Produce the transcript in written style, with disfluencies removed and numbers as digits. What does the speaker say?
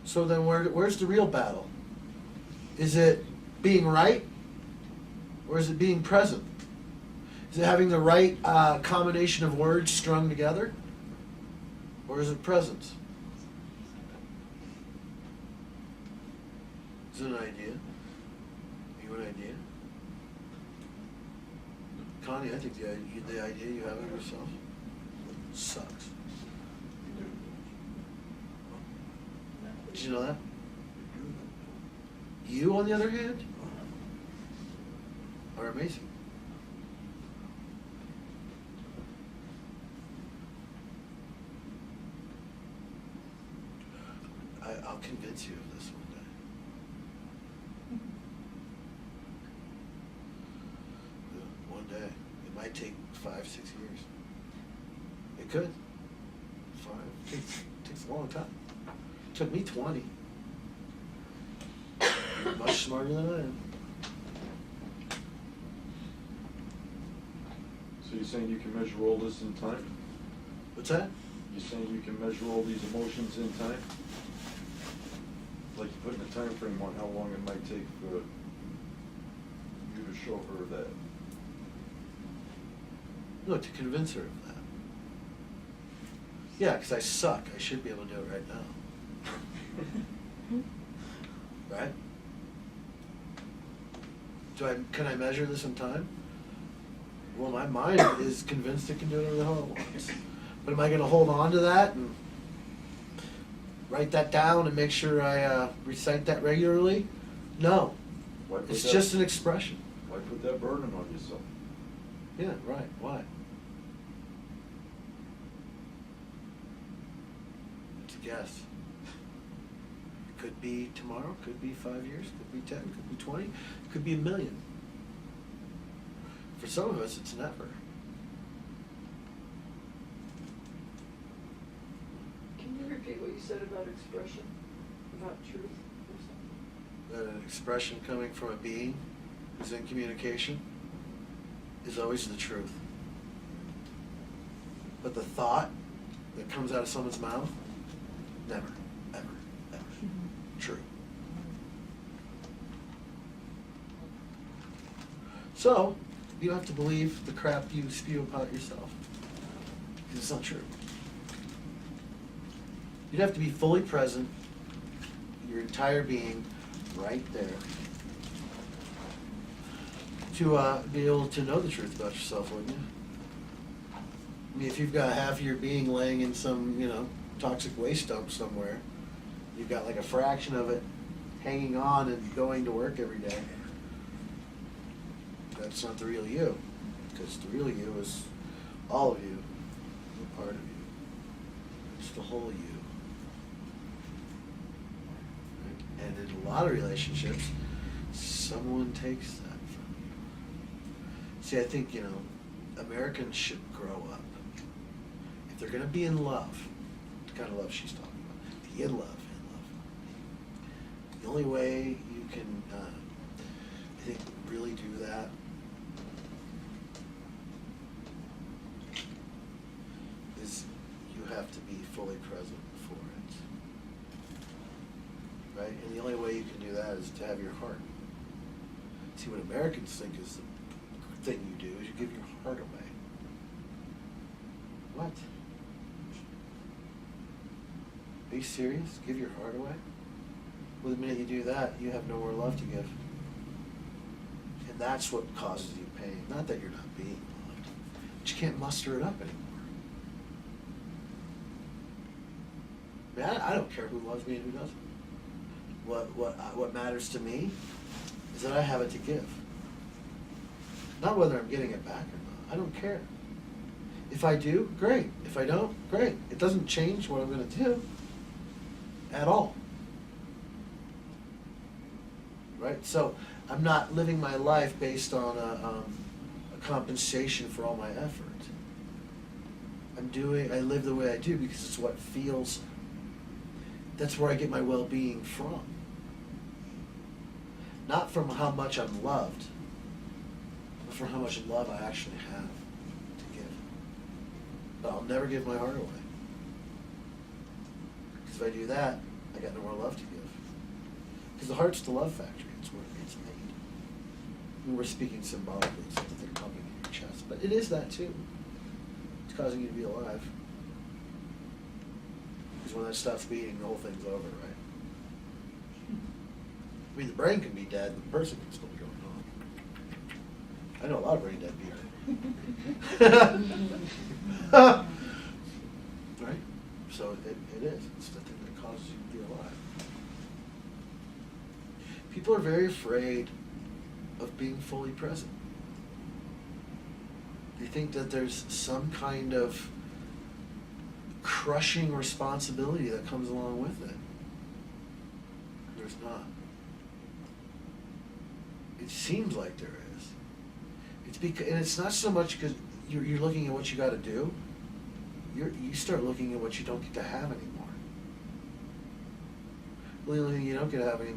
So then where's the real battle? Is it being right? Or is it being present? Is it having the right combination of words strung together? Or is it presence? Is it an idea? Are you an idea? Connie, I think the idea you have of yourself sucks. Did you know that? You, on the other hand, are amazing. I'll convince you of this one day. One day. It might take 5-6 years. It could. 5. It takes a long time. It took me 20. You're much smarter than I am. So you're saying you can measure all this in time? What's that? You're saying you can measure all these emotions in time? Like you're putting a time frame on how long it might take for you to show her that. No, to convince her of that. Yeah, because I suck. I should be able to do it right now. Right? Can I measure this in time? Well, my mind is convinced it can do whatever the hell it wants. But am I going to hold on to that and write that down and make sure I recite that regularly? No. It's just an expression. Why put that burden on yourself? Yeah, right. Why? It's a guess. Could be tomorrow, could be 5 years, could be 10, could be 20, could be 1 million. For some of us, it's never. Can you repeat what you said about expression, about truth or something? An expression coming from a being who's in communication is always the truth. But the thought that comes out of someone's mouth, never, ever, ever true. So, you don't have to believe the crap you spew about yourself, because it's not true. You'd have to be fully present, your entire being, right there, to be able to know the truth about yourself, wouldn't you? I mean, if you've got half of your being laying in some, toxic waste dump somewhere, you've got like a fraction of it hanging on and going to work every day. That's not the real you, because the real you is all of you, a part of you. It's the whole you. And in a lot of relationships, someone takes that from you. See, I think, Americans should grow up. If they're going to be in love, the kind of love she's talking about, be in love. The only way you can, I think, really do that is you have to be fully present for it. Right? And the only way you can do that is to have your heart. See, what Americans think is the thing you do is you give your heart away. What? Are you serious? Give your heart away? Well, the minute you do that, you have no more love to give. And that's what causes you pain. Not that you're not being loved, but you can't muster it up anymore. I mean, I don't care who loves me and who doesn't. What matters to me is that I have it to give. Not whether I'm getting it back or not. I don't care. If I do, great. If I don't, great. It doesn't change what I'm going to do at all. Right? So I'm not living my life based on a compensation for all my effort. I live the way I do because it's what feels, that's where I get my well-being from. Not from how much I'm loved, but from how much love I actually have to give. But I'll never give my heart away. Because if I do that, I got no more love to give. Because the heart's the love factory. It's where it gets made. And we're speaking symbolically, so that they're pumping in your chest. But it is that too. It's causing you to be alive. Because when that stops beating, the whole thing's over, right? I mean, the brain can be dead, and the person can still be going on. I know a lot of brain dead people. Right? So it is. It's the thing that causes you to be alive. People are very afraid of being fully present. They think that there's some kind of crushing responsibility that comes along with it. There's not. It seems like there is. It's because, and it's not so much because you're looking at what you got to do. You start looking at what you don't get to have anymore. The only thing you don't get to have anymore